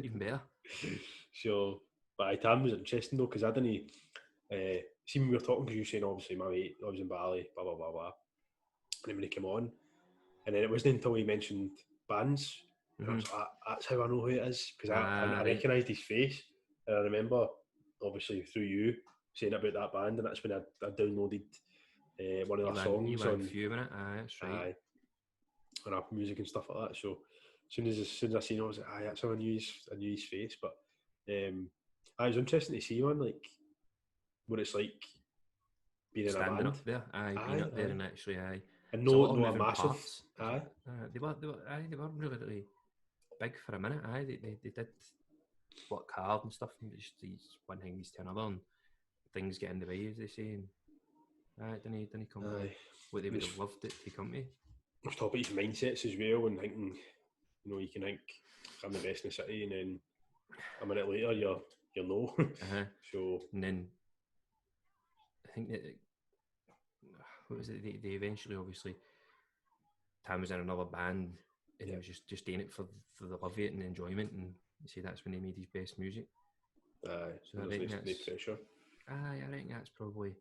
Even better. So, but Tam was interesting though, because I didn't. See when we were talking, because you were saying obviously my mate lives in Bali, blah blah blah blah. And then when he came on, and then it wasn't until he mentioned bands, and I was like, that's how I know who it is, because I recognised his face, and I remember obviously through you saying about that band, and that's when I downloaded one of their songs on. A few minutes, that's right. On Apple Music and stuff like that. So as soon as I seen it, I was like, that's how I knew his face. But it was interesting to see one like what it's like being standing in a band. Up there, being up there and actually, and no massive. Parts. They were really, really big for a minute. They did work hard and stuff, and just these one thing leads to another, and things get in the way, as they say. And didn't come to what they would have loved it to come to. Let's talk about his mindsets as well, and thinking, you can think I'm the best in the city, and then a minute later you're no. So and then I think that what was it? They eventually, obviously, Tam was in another band, and he was just doing it for the love of it and the enjoyment, and you see that's when he made his best music. Aye, So I there's reckon no pressure. I reckon that's probably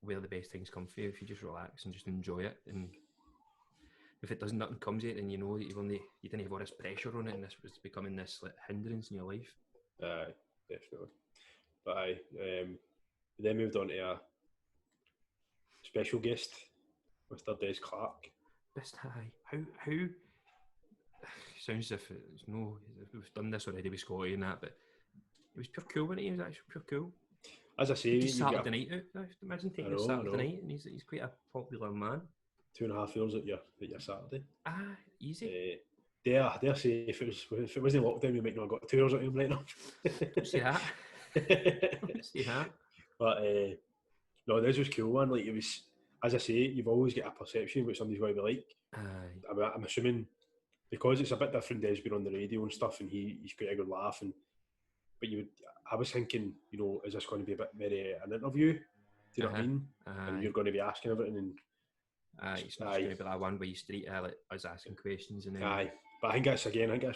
where the best things come from. If you just relax and just enjoy it, and if it doesn't, nothing comes out, then you know that you didn't have all this pressure on it, and this was becoming this like hindrance in your life. Aye, definitely. But aye, we then moved on to a special guest, Mr. Des Clark. Best how sounds as if it's no, we've done this already with Scotty and that, but it was pure cool, wasn't he? It was actually pure cool. As I say, just Saturday night out. Imagine taking a Saturday night, and he's quite a popular man. 2.5 hours at your Saturday. Easy. Dare say if it wasn't lockdown, we might not have got 2 hours at him right now. See that. See that. But no, this was cool, man. Like, it was, as I say, you've always got a perception of what somebody's going to be like. I'm assuming because it's a bit different. Des been on the radio and stuff, and he's got a good laugh. But I was thinking, you know, is this going to be a bit very an interview? Do you know what I mean? And you're going to be asking everything, and it's not going to be that one way street, like us asking questions and then. Aye, but I think that's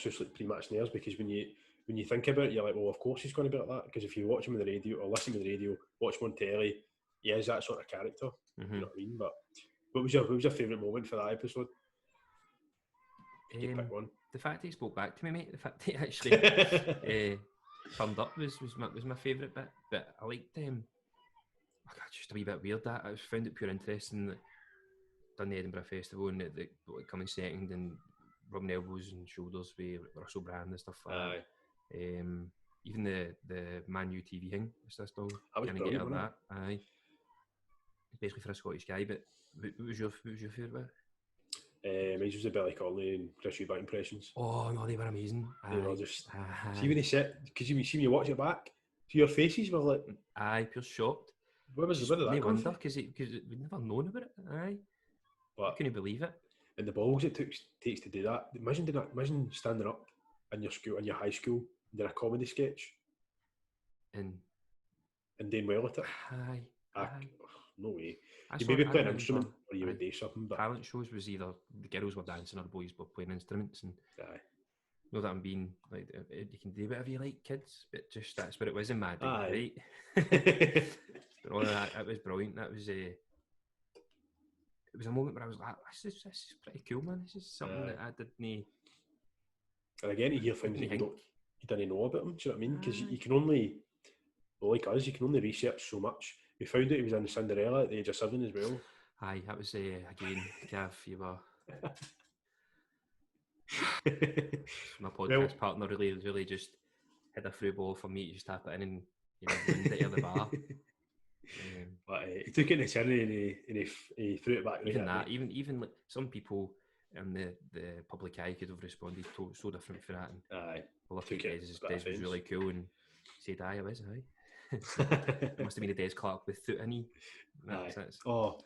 just like pretty much theirs, because when you think about it, you're like, well, of course he's going to be like that, because if you watch him on the radio or listen to the radio, watch him on telly, he is that sort of character. Mm-hmm. You know what I mean? But what was your favourite moment for that episode? You pick one. The fact that he spoke back to me, mate. The fact that he actually turned up was my favourite bit. But I liked just a wee bit weird that I found it pure interesting that done the Edinburgh Festival and the coming second and rubbing elbows and shoulders with Russell Brand and stuff like that. Even the Man U TV thing, was still kind of get out of that. Aye, basically for a Scottish guy. But what was your favourite bit? Mine was the Billy Connolly and Chris Eubank impressions. Oh no, they were amazing. They were just see when he said, because you see when you watch it back, so your faces were like, pure shocked. Where did that come from? Because we'd never known about it. Aye. But I couldn't believe it. And the balls it takes to do that. Imagine doing that. Imagine standing up in your school, in your high school, and doing a comedy sketch, and doing well at it. Aye. No way. You maybe play an instrument, or you would do something. But talent shows was either the girls were dancing or the boys were playing instruments. And know that I'm being like, you can do whatever you like, kids, but just that's what it was in my day, right? But all of that, it was brilliant. That was it was a moment where I was like, this is pretty cool, man. This is something that I didn't. And again, you hear things that you didn't know about him. Do you know what I mean? Because you can only, well, like us, you can only research so much. We found out he was in Cinderella at the age of 7 as well. Aye, that was again, Gav, you were. My podcast partner really just had a through ball for me to just tap it in and wind it out of the bar. But he took it in the chin and he threw it back. Even like some people in the public eye could have responded so different for that. And well, I think Des was really cool and said, "Aye, I was, aye." It must have been a Des Clark with foot in. Oh,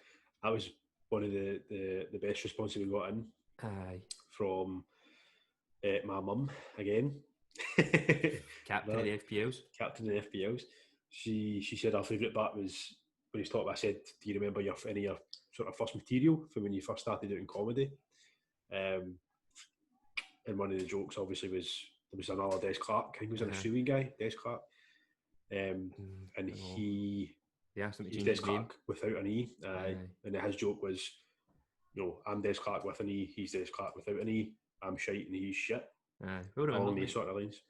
that was one of the best responses we got in. From my mum again. Captain of the FPLs. Captain of the FPLs. She said her favourite part was when he's talking. I said, "Do you remember any of your sort of first material from when you first started doing comedy?" And one of the jokes obviously was there was another Des Clark. I think he was an Australian guy, Des Clark. And he asked him to change Des his Clark name without an E. And his joke was, I'm Des Clark with an E, he's Des Clark without an E. I'm shite and he's shit. Along these sort of lines.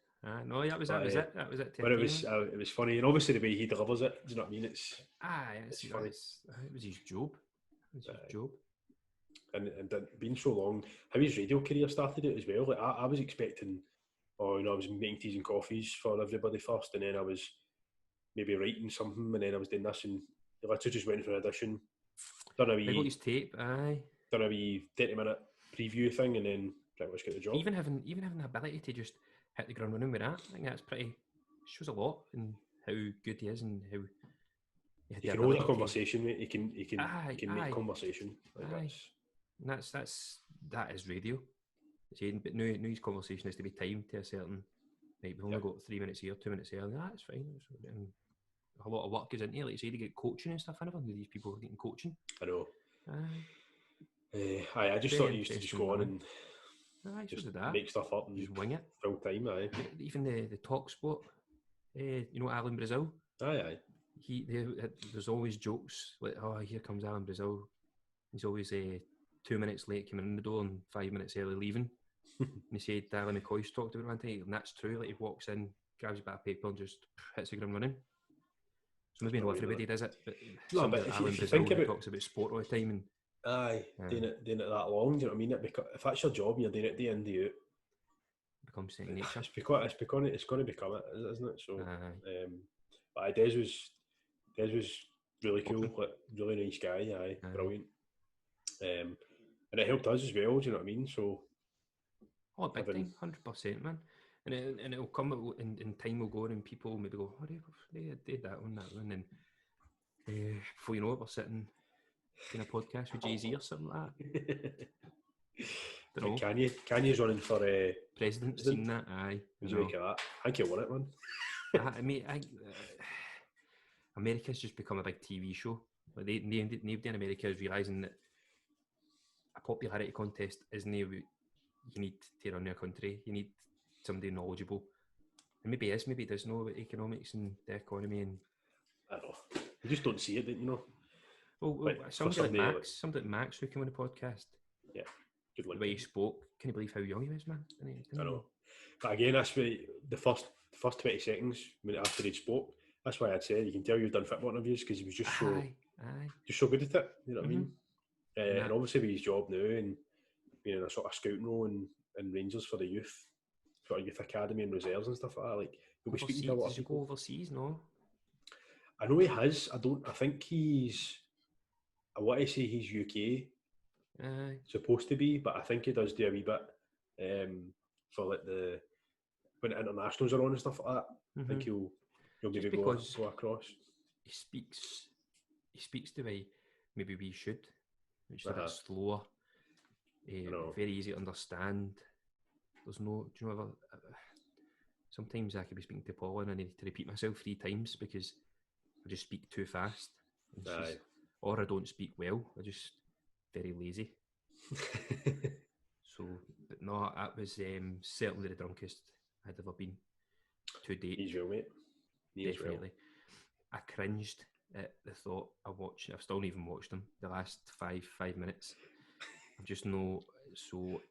No, that was it. That was it. But it was funny, and obviously the way he delivers it. Do you know what I mean? It's funny. It was his job. And being so long, how his radio career started it as well. Like I was expecting, I was making teas and coffees for everybody first, and then I was maybe writing something, and then I was doing this, and I literally just went for an audition. Done a wee his tape, done a wee 30-minute preview thing, and then pretty much get the job. Even having the ability to just hit the ground running with that, I think that's shows a lot in how good he is and how he can hold a conversation, mate. He can make conversation. That is radio. But now his conversation has to be timed to a certain. Right, we've only got 3 minutes here, 2 minutes there. That's fine. a lot of work goes into it. Like you say, they get coaching and stuff. I never knew these people were getting coaching. I know. Aye. I just Very thought you used to just interesting, go on man. and Aye, just so did that. make stuff up and Just wing it. full time. Aye. Even the talk sport, you know, Alan Brazil. Aye. There's always jokes like, oh, here comes Alan Brazil. He's always 2 minutes late coming in the door and 5 minutes early leaving. And he said Darren McCoy's talked about it one time, and that's true. Like he walks in, grabs a bit of paper and just hits the ground running. So maybe not everybody does it, but Alan Brazil talks about sport all the time. And aye, doing it that long, do you know what I mean? If that's your job and you're doing it day in, day out, it becomes second nature. It's going to become it, isn't it? So, but Des was really cool, like, really nice guy, brilliant. And it helped us as well, do you know what I mean? So, big time, 100%, man. And it'll come in time will go on and people will maybe go, oh, they did that one, and before you know it, we're sitting in a podcast with Jay-Z or something like that. Kanye's running for president. Seen that? Aye. What do you make of that? I think he'll win it, man. I mean, America's just become a big TV show. Like nobody in America is realising that a popularity contest isn't what you need to run your country. You need somebody knowledgeable. And maybe he does know about economics and the economy. And I don't know. You just don't see it, don't you know? Well, somebody like Max who came on the podcast. Yeah, good luck. The way he spoke, can you believe how young he was, man? I know. But again, that's why the first 20 seconds after he spoke, that's why I'd say you can tell you've done football interviews because he was just so good at it. You know what I mean? And obviously with his job now and being in a sort of scouting role in Rangers for the youth, sort of youth academy and reserves and stuff like that, like he'll be speaking to a lot of people. Does he go overseas? No. I know he has. I think he's. I want to say he's UK. Supposed to be, but I think he does do a wee bit for like when internationals are on and stuff like that. I think he'll maybe go across. He speaks the way maybe we should, which is a bit slower, very easy to understand. There's no, do you know, sometimes I could be speaking to Paul and I need to repeat myself 3 times because I just speak too fast. Or I don't speak well. I'm just very lazy. So, but no, that was certainly the drunkest I'd ever been to date. He's real, mate. Definitely. I cringed at the thought of watching. I've still not even watched them. The last 5 minutes. I just know. So,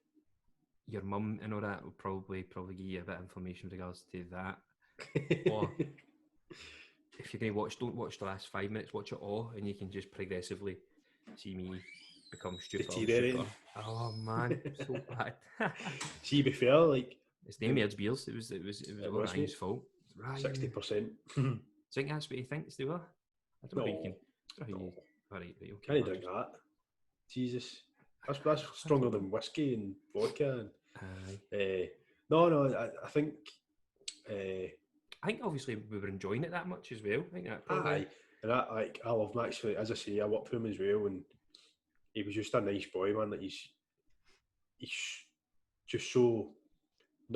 your mum and all that will probably give you a bit of information with regards to that. Or if you're going to watch, don't watch the last 5 minutes. Watch it all, and you can just progressively see me become stupid. Oh man, so bad. See, be fair, like it's name Ed's beers. It was all Ryan's fault. 60%. I think that's what he thinks they were. I don't know how you can. Right, okay. Can't drink that. Jesus, that's stronger than whiskey and vodka. No, I think. I think obviously we were enjoying it that much as well. I think that probably. And I love Max. As I say, I worked for him as well, and he was just a nice boy, man. Like he's just so.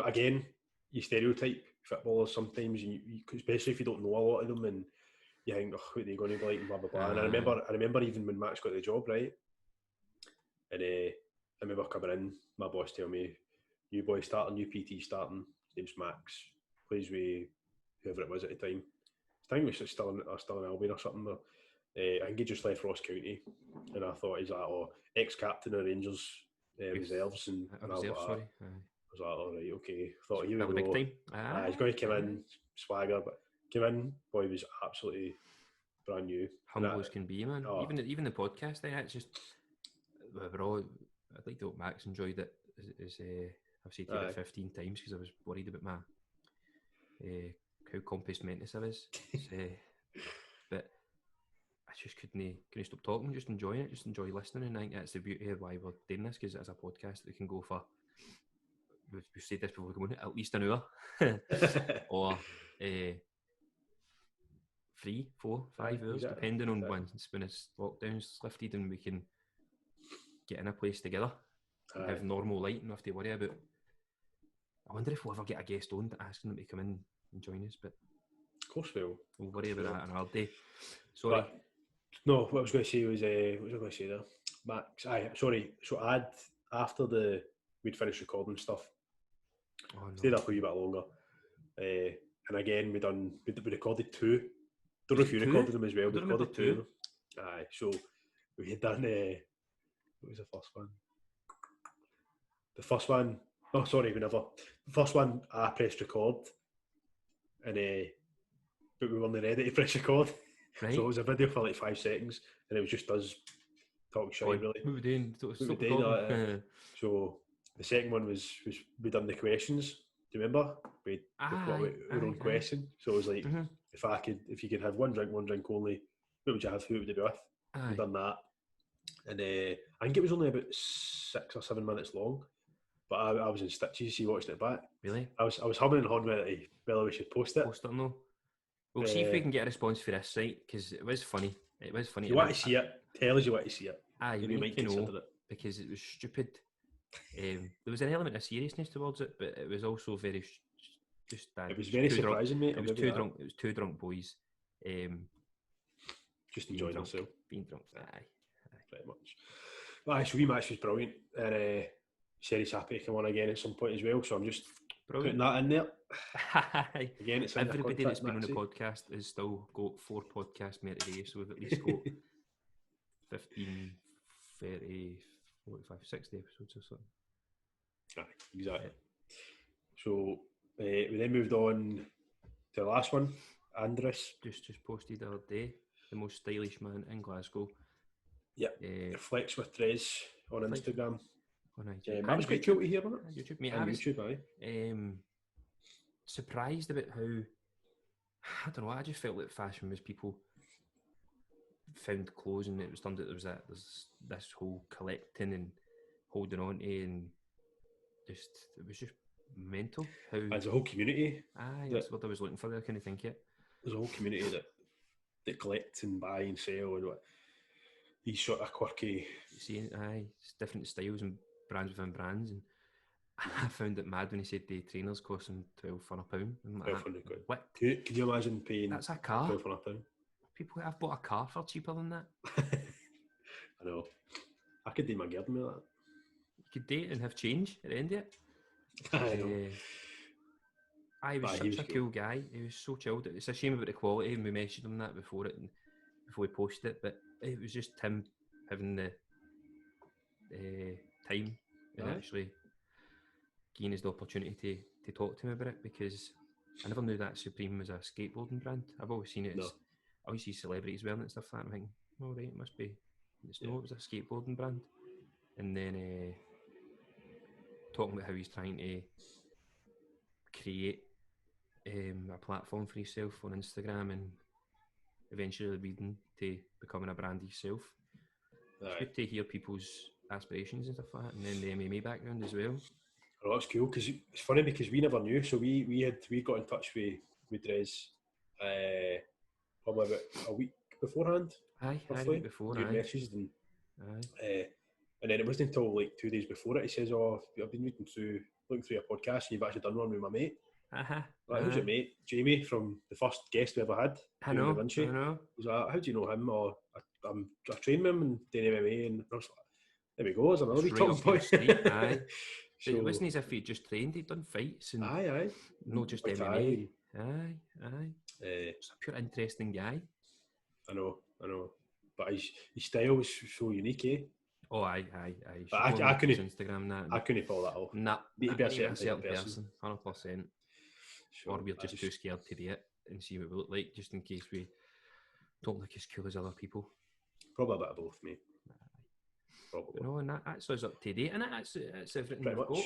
Again, you stereotype footballers sometimes, and especially if you don't know a lot of them, and you think, oh, what are they going to be like, and blah blah blah. And I remember even when Max got the job, right? And I remember coming in, my boss telling me, "New boy starting, new PT starting. His name's Max. Plays with whoever it was at the time. I think he was still in Albion or something. But, I think he just left Ross County, and I thought he's like, ex-captain of Rangers reserves, and I was like, all right, okay. Thought he would go. He's going to come in, swagger, but came in, boy, was absolutely brand new. Humble as can be, man. Even the podcast, it's just we're all. I'd like to hope Max enjoyed it. I've said it 15 times because I was worried about my how compass mentis I was. But I just couldn't stop talking, just enjoying it, just enjoy listening. And I think that's the beauty of why we're doing this, because as a podcast we can go for, we've said this before, we at least an hour or 3, 4, 5 hours, depending on when it's lockdown's lifted and we can get in a place together and have normal light and have to worry about. I wonder if we'll ever get a guest on to asking them to come in and join us, but course we will. We'll worry about that another day. Sorry. But, no, what I was going to say was, what was I going to say there? Max, sorry. So we'd finished recording stuff. Oh, no. Stayed up a wee bit longer. And again, we recorded 2. Don't know if you recorded them as well. We recorded 2 of them. Aye, so we had done, what was the first one? The first one, oh sorry, we never. The first one, I pressed record, and but we weren't ready to press record. Right. So it was a video for like 5 seconds, and it was just us talking shit, really. What we doing? So the second one was we done the questions. Do you remember? We put our own question. So it was like, if you could have one drink only, what would you have? Who would you be with? We done that, and I think it was only about 6 or 7 minutes long. But I was in stitches. You watched it back. Really? I was humming and hawing whether we should post it. Post it, no. We'll see if we can get a response for this, right? Because it was funny. It was funny. You want to see it? Tell us you want to see it. You need to know it. Because it was stupid. There was an element of seriousness towards it, but it was also very just that. It was very surprising, mate. It was two drunk. It was 2 drunk boys. Just enjoying themselves. Being drunk. Aye. Pretty much. Aye, so match was brilliant, and Sherry's happy to come on again at some point as well. So I'm just putting that in there. Again, it's everybody that's been on the podcast has still got 4 podcasts made today, so we've at least got 15, 30, 45, 60 episodes or something. Aye, exactly. So we then moved on to the last one. Andres just posted the other day, the most stylish man in Glasgow. Yeah, Flex with Drez on Instagram. On that was quite cool to hear, wasn't it? YouTube, mate. YouTube, aye. Surprised about how, I don't know, I just felt like fashion was people found clothes and it was turned out there's this whole collecting and holding on to, and it was just mental. How there's a whole community. Aye, that's what I was looking for there, I couldn't think it. There's a whole community that collects and buy and sell and what these sort of quirky. It's different styles and brands within brands, and I found it mad when he said the trainers cost him £1,200. £1,200. What? Can you imagine paying? That's a car. £1,200. People have bought a car for cheaper than that. I know. I could do my garden with that. You could date and have change at the end of it. I know. He was such a cool guy. He was so chilled. It's a shame about the quality, and we mentioned him that before we posted it. But it was just him having the time and actually giving us the opportunity to talk to him about it, because I never knew that Supreme was a skateboarding brand. I've always seen it. I always see celebrities wearing it and stuff like that. I'm thinking, oh right, it must be. It was a skateboarding brand. And then talking about how he's trying to create a platform for himself on Instagram and eventually leading to becoming a brand himself. It's good to hear people's aspirations and stuff like that, and then the MMA background as well. Oh, that's cool, because it's funny because we never knew. So we got in touch with Drez probably about a week beforehand. A week before. Messaged and then it wasn't until like 2 days before it he says, "Oh, I've been looking through your podcast, and you've actually done one with my mate." Who's your mate? Jamie, from the first guest we ever had. I know. He's like, "How do you know him?" Or I train him and doing MMA, and I was like, there we go. There's another wee talking point. So it wasn't as if he'd just trained; he'd done fights and not just MMA. It's a pure interesting guy. I know, but his style was so unique, eh? Oh, aye. But I couldn't Instagram that. I couldn't pull that off. Nah, need to be a certain person. 100%. Or we're just too scared to do it and see what we look like, just in case we don't look as cool as other people. Probably a bit of both, mate. Probably. No, and that's us up to date, and that's everything pretty we've much. got.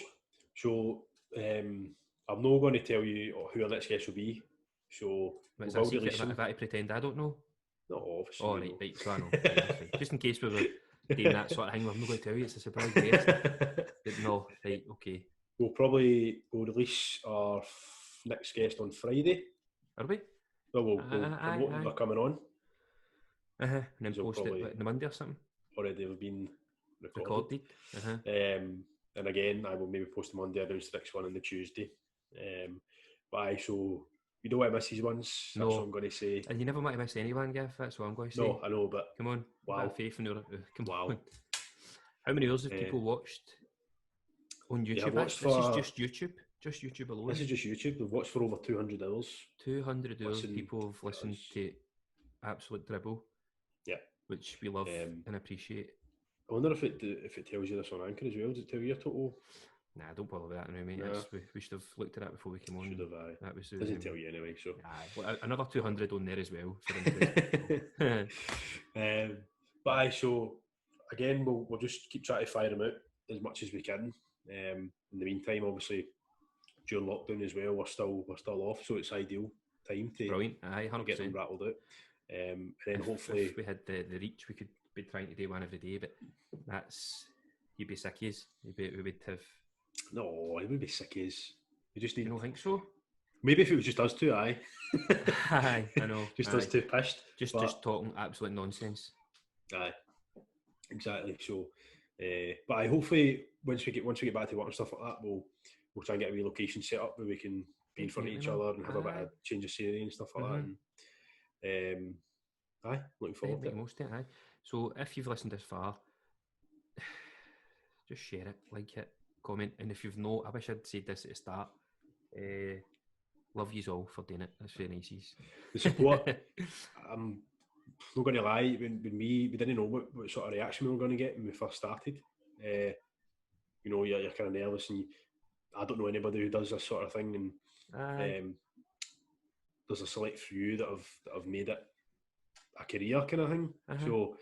So, I'm not going to tell you who our next guest will be. So, if I pretend I don't know. No, obviously. Oh, right, so I know. Right. Just in case we were doing that sort of thing, I'm not going to tell you, it's a surprise guest. But no, right, okay. We'll release our next guest on Friday. Are we? Well, we'll promote them, they're coming on. And then post it like the Monday or something. Already have been recorded. And again, I will maybe post them Monday, announce the next one on the Tuesday. So, you don't want to miss these ones. No. That's what I'm going to say. And you never want to miss anyone, Gav. That's what I'm going to say. No, I know, but come on, wow, have faith in your. Come wow. on. How many hours have people watched on YouTube? Yeah, this is just YouTube. Just YouTube alone. This is just YouTube. They've watched for over 200 hours. 200 hours people have listened to absolute dribble. Yeah. Which we love and appreciate. I wonder if it tells you this on Anchor as well. Does it tell you your total? Nah, don't bother with that now, mate. Nah. We should have looked at that before we came on. Should have, aye. That was, doesn't tell you anyway, so. Aye. Another 200 on there as well. But aye, so again, we'll just keep trying to fire them out as much as we can. In the meantime, obviously, during lockdown as well, we're still off, so it's ideal time to brilliant. Aye, 100%. get them rattled out. And then hopefully, if we had the reach, we could be trying to do one every day. But you'd be sick as we would have. No, it would be sick as. We just need. You don't think so? Maybe if it was just us two, aye. Aye, I know. Just us two pissed. Just talking absolute nonsense. Aye, exactly. So, but I hopefully once we get back to work and stuff like that, we'll try and get a wee location set up where we can be in front of each other and have a bit of change of scenery and stuff like that. And aye, looking forward to it. Most of it, aye. So if you've listened this far, just share it, like it, comment, and if you've not, I wish I'd said this at the start. Love yous all for doing it. That's very nice. The support. I'm not going to lie. When we didn't know what sort of reaction we were going to get when we first started. You know, you're kind of nervous, and I don't know anybody who does this sort of thing, and there's a select few that have made it a career kind of thing. So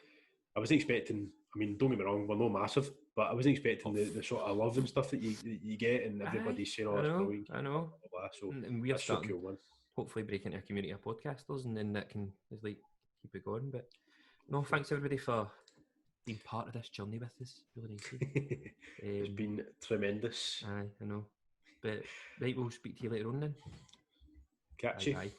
I wasn't expecting. I mean, don't get me wrong, we're no massive, but I wasn't expecting the sort of love and stuff that you get, and everybody's saying, "Oh, it's brilliant." I know. Blah, blah. So and we're starting, so cool, man. Hopefully, break into a community of podcasters, and then that can keep it going. But no, thanks everybody for being part of this journey with us. Really nice. It's been tremendous. Aye, I know. But right, we'll speak to you later on then. Catch you. Bye.